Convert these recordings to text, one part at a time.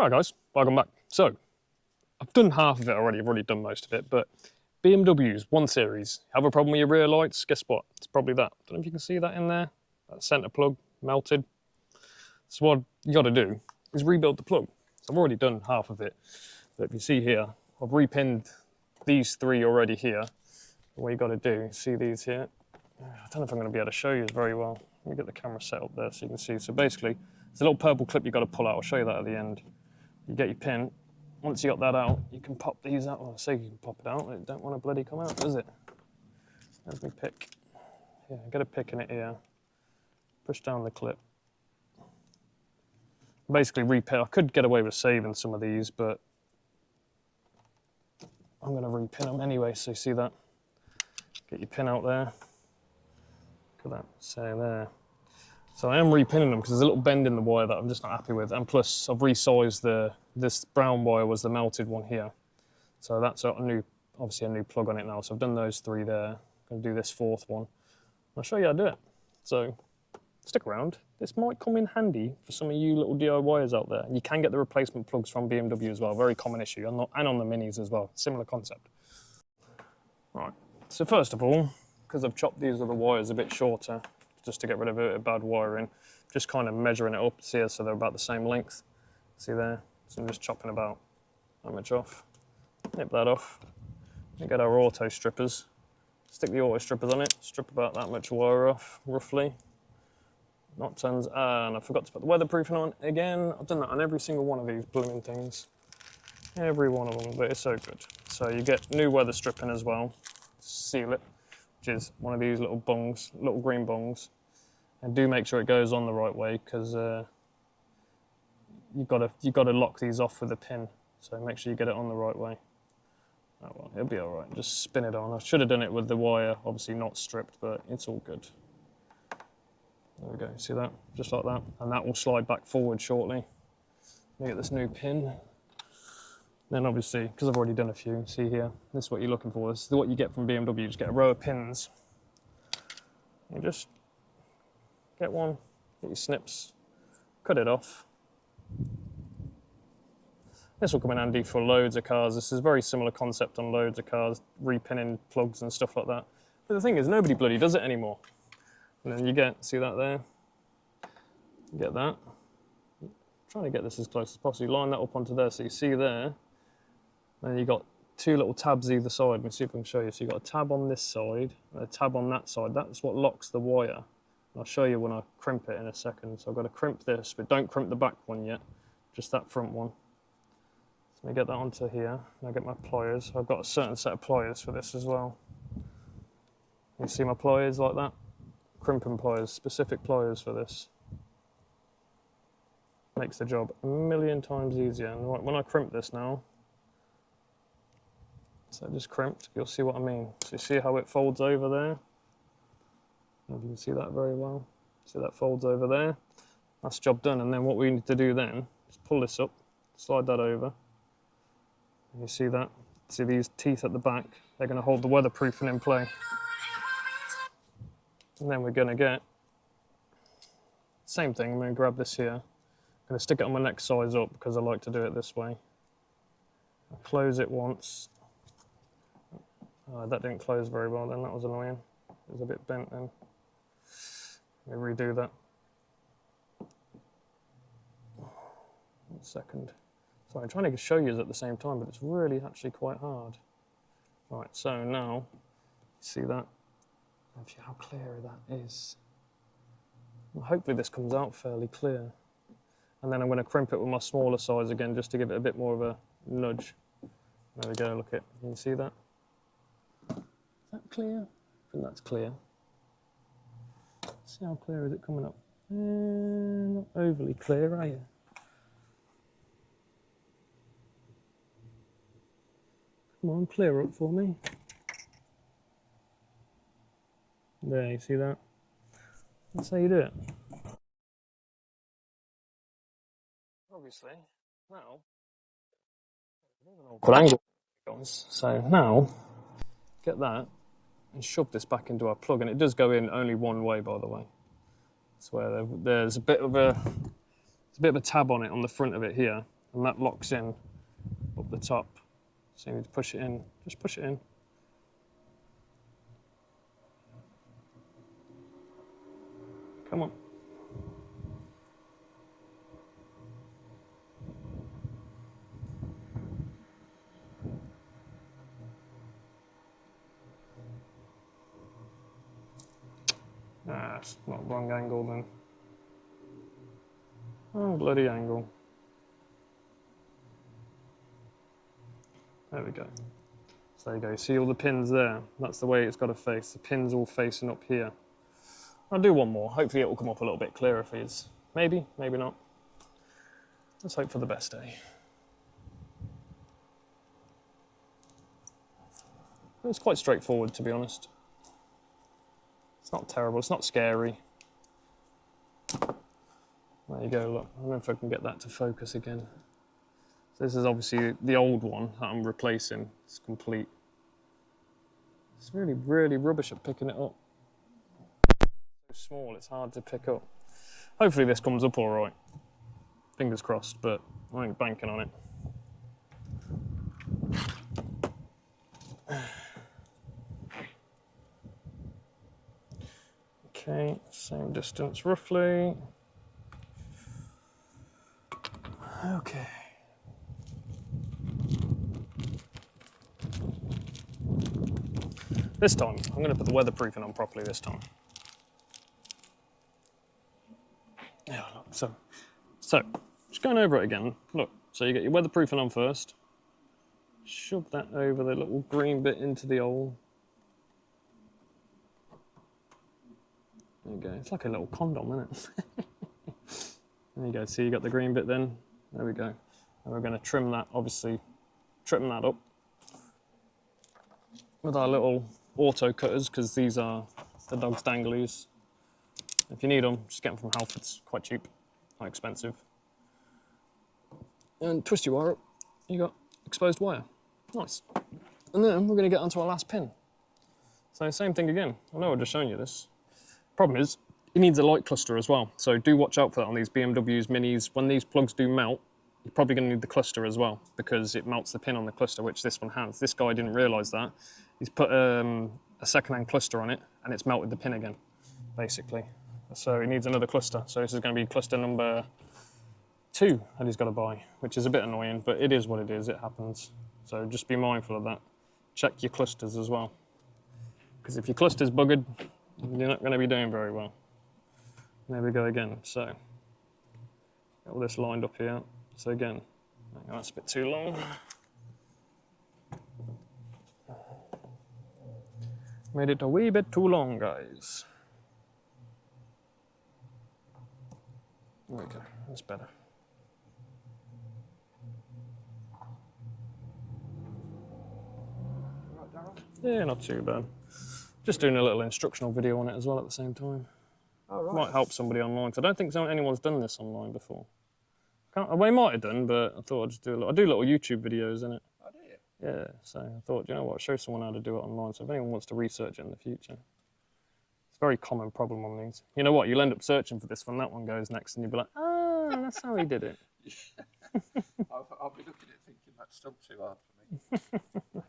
Right guys, welcome back. So, I've done half of it already, I've already done most of it, but BMWs, 1 Series, have a problem with your rear lights, guess what? It's probably that. Don't know if you can see that in there, that centre plug, melted. So what you gotta do is rebuild the plug. So I've already done half of it, but if you see here, I've repinned these 3 already here. What you gotta do, see these here? I don't know if I'm gonna be able to show you very well. Let me get the camera set up there so you can see. So basically, there's a little purple clip you've got to pull out. I'll show you that at the end. You get your pin. Once you got that out, you can pop these out. Well, I say you can pop it out. It don't want to bloody come out, does it? Let me pick. Yeah, get a pick in it here. Push down the clip. Basically repin. I could get away with saving some of these, but I'm going to repin them anyway. So you see that? Get your pin out there. Look at that. Say there. So I am repinning them because there's a little bend in the wire that I'm just not happy with, and plus I've resized this brown wire was the melted one here, so that's obviously a new plug on it now. So I've done those 3 there. I'm going to do this 4th one. I'll show you how to do it. So stick around. This might come in handy for some of you little DIYers out there. You can get the replacement plugs from BMW as well. Very common issue, and on the Minis as well. Similar concept. Right. So first of all, because I've chopped these other wires a bit shorter, just to get rid of a bad wiring, just kind of measuring it up here so they're about the same length. See there? So I'm just chopping about that much off. Nip that off. We get our auto strippers. Stick the auto strippers on it. Strip about that much wire off, roughly. Not tons. And I forgot to put the weatherproofing on again. I've done that on every single one of these blooming things. Every one of them, but it's so good. So you get new weather stripping as well. Seal it, which is one of these little bongs, little green bongs. And do make sure it goes on the right way, because you've got to lock these off with a pin. So make sure you get it on the right way. Oh well, it'll be all right. Just spin it on. I should have done it with the wire, obviously not stripped, but it's all good. There we go. See that? Just like that, and that will slide back forward shortly. Let me get this new pin. Then obviously, because I've already done a few, see here, this is what you're looking for. This is what you get from BMW. You just get a row of pins. You just get one, get your snips, cut it off. This will come in handy for loads of cars. This is a very similar concept on loads of cars, repinning plugs and stuff like that. But the thing is, nobody bloody does it anymore. And then you get, see that there? You get that. I'm trying to get this as close as possible. Line that up onto there, so you see there. And you got 2 little tabs either side. Let me see if I can show you. So you've got a tab on this side and a tab on that side. That's what locks the wire. I'll show you when I crimp it in a second. So I've got to crimp this, but don't crimp the back one yet, just that front one. So let me get that onto here. I get my pliers. I've got a certain set of pliers for this as well. You see my pliers like that? Crimping pliers, specific pliers for this. Makes the job a million times easier. And when I crimp this now, so just crimped, you'll see what I mean. So you see how it folds over there? You can see that very well. See that folds over there? That's the job done. And then what we need to do then is pull this up, slide that over. And you see that? See these teeth at the back? They're going to hold the weatherproofing in play. And then we're going to get, same thing, I'm going to grab this here. I'm going to stick it on my next size up because I like to do it this way. I'll close it once. That didn't close very well then, that was annoying. It was a bit bent then. Let me redo that. 1 second. Sorry, I'm trying to show you at the same time, but it's really actually quite hard. Right, so now, see that? How clear that is. Well, hopefully this comes out fairly clear. And then I'm going to crimp it with my smaller size again, just to give it a bit more of a nudge. There we go, look it. Can you see that? Is that clear? I think that's clear. See how clear is it coming up? Not overly clear, are you? Come on, clear up for me. There, you see that? That's how you do it. Obviously, now, awkward angle. So now, get that and shove this back into our plug, and it does go in only one way, by the way. It's where there's a bit of a tab on it on the front of it here. and that locks in up the top. So you need to push it in, just push it in. Come on. Ah, it's not wrong angle then. Oh, bloody angle. There we go. So there you go, see all the pins there? That's the way it's got to face. The pin's all facing up here. I'll do one more. Hopefully it will come up a little bit clearer for you. Maybe, maybe not. Let's hope for the best, eh? It's quite straightforward, to be honest. It's not terrible, it's not scary. There you go, look. I don't know if I can get that to focus again. So this is obviously the old one that I'm replacing. It's complete. It's really, really rubbish at picking it up. So small, it's hard to pick up. Hopefully this comes up all right. Fingers crossed, but I ain't banking on it. Okay, same distance roughly. Okay. This time, I'm going to put the weatherproofing on properly this time. Yeah, look, so just going over it again. Look, so you get your weatherproofing on first. Shove that over the little green bit into the hole. There you go. It's like a little condom, isn't it? There you go. See, you got the green bit then. There we go. And we're going to trim that, obviously, trim that up with our little auto cutters, because these are the dog's danglies. If you need them, just get them from Halfords. Quite cheap, not expensive. And twist your wire up. You got exposed wire. Nice. And then we're going to get onto our last pin. So same thing again. I know I've just shown you this. Problem is, it needs a light cluster as well. So do watch out for that on these BMWs, Minis. When these plugs do melt, you're probably going to need the cluster as well, because it melts the pin on the cluster, which this one has. This guy didn't realise that. He's put a second-hand cluster on it, and it's melted the pin again, basically. So it needs another cluster. So this is going to be cluster number 2 that he's got to buy, which is a bit annoying, but it is what it is. It happens. So just be mindful of that. Check your clusters as well, because if your cluster's buggered, you're not going to be doing very well. There we go again. So got all this lined up here. So again, that's a bit too long. Made it a wee bit too long, guys. There we go. That's better. Yeah, not too bad. Just doing a little instructional video on it as well at the same time. Oh, right. Might help somebody online, because I don't think anyone's done this online before. They might have done, but I thought I'd just do a little. I do little YouTube videos in it. Oh, do you? Yeah, so I thought, you know what, show someone how to do it online, so if anyone wants to research it in the future. It's a very common problem on these. You know what, you'll end up searching for this when that one goes next, and you'll be like, ah, that's how he did it. I'll be looking at it thinking that's still too hard for me.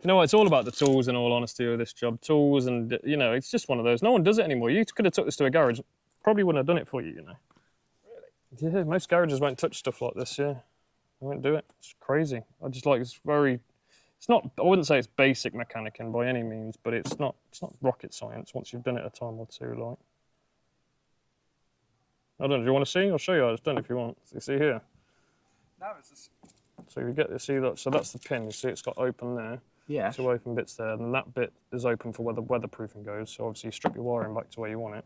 You know what, it's all about the tools, in all honesty, with this job. Tools, and, you know, it's just one of those. No one does it anymore. You could have took this to a garage, probably wouldn't have done it for you, you know. Really? Yeah, most garages won't touch stuff like this, yeah. They won't do it. It's crazy. It's not, I wouldn't say it's basic mechanicking by any means, but it's not rocket science once you've done it a time or two, like. I don't know, do you want to see? I'll show you how it's done if you want. So you see here? No, it's just... So you get to see that, so that's the pin, you see it's got open there. Yeah. 2 open bits there, and that bit is open for where the weatherproofing goes. So obviously you strip your wiring back to where you want it,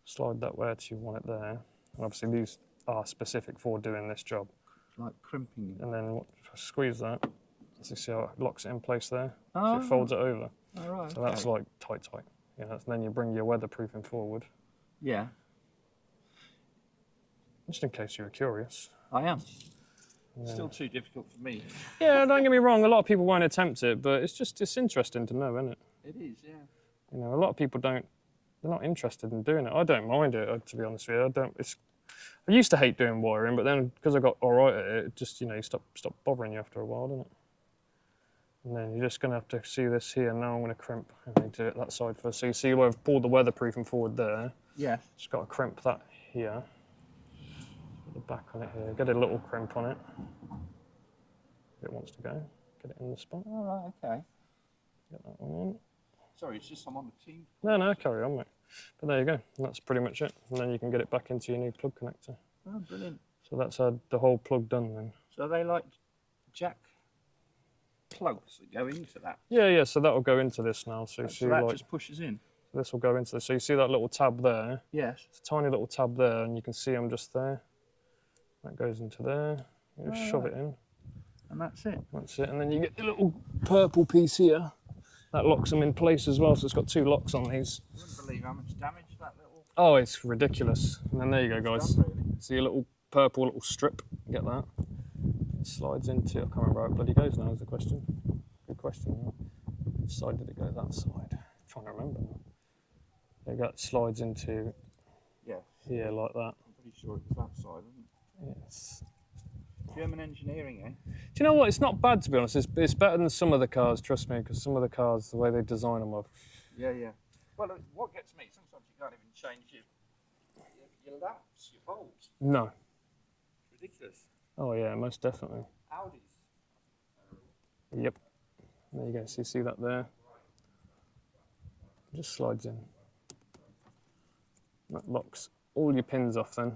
slide that where you want it there. And obviously these are specific for doing this job. Like crimping. And then squeeze that, so you see how it locks it in place there. Oh. So it folds it over. Oh, right, so that's like tight. You know, and then you bring your weatherproofing forward. Yeah. Just in case you were curious. I am. Yeah. Still too difficult for me. Yeah, don't get me wrong, a lot of people won't attempt it, but it's interesting to know, isn't it? It is, yeah. You know, a lot of people they're not interested in doing it. I don't mind it, to be honest with you. I used to hate doing wiring, but then because I got all right at it, it just, you know, you stop bothering you after a while, doesn't it? And then you're just going to have to see this here. Now I'm going to crimp. I need to do it that side first. So you see where I've pulled the weatherproofing forward there? Yeah. Just got to crimp that here. Put the back on it here. Get a little crimp on it. If it wants to go. Get it in the spot. All right, okay. Get that one in. Sorry, it's just I'm on the team. No, carry on, mate. But there you go. That's pretty much it. And then you can get it back into your new plug connector. Oh, brilliant. So that's the whole plug done then. So are they like jack plugs that go into that? Yeah. So that'll go into this now. So you see, So that like, just pushes in? this will go into this. So you see that little tab there? Yes. It's a tiny little tab there, and you can see them just there. That goes into there. You just shove it in. And that's it? That's it. And then you get the little purple piece here. That locks them in place as well. So it's got 2 locks on these. I wouldn't believe how much damage that little... Oh, it's ridiculous. And then there you go, guys. Done, really. See a little purple little strip. Get that. It slides into, I can't remember how it bloody goes now is the question. Good question. Which side did it go? That side. I'm trying to remember now. There you go, it slides into here like that. I'm pretty sure it was that side, isn't it? Yes. German engineering, eh? Do you know what? It's not bad, to be honest. It's better than some of the cars, trust me, because some of the cars, the way they design them are... Yeah. Well, what gets me, sometimes you can't even change your lamps, your bulbs. No. It's ridiculous. Oh yeah, most definitely. Audis. Yep. There you go. So you see that there? It just slides in. That locks all your pins off then.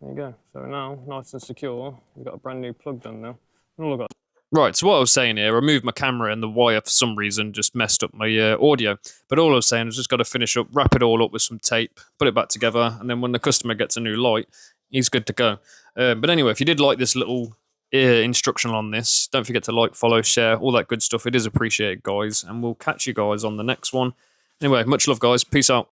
There you go. So now, nice and secure, we've got a brand new plug done now. And all I've got... Right, so what I was saying here, I moved my camera and the wire for some reason just messed up my audio. But all I was saying is just got to finish up, wrap it all up with some tape, put it back together, and then when the customer gets a new light, he's good to go. But anyway, if you did like this little instructional on this, don't forget to like, follow, share, all that good stuff. It is appreciated, guys, and we'll catch you guys on the next one. Anyway, much love, guys. Peace out.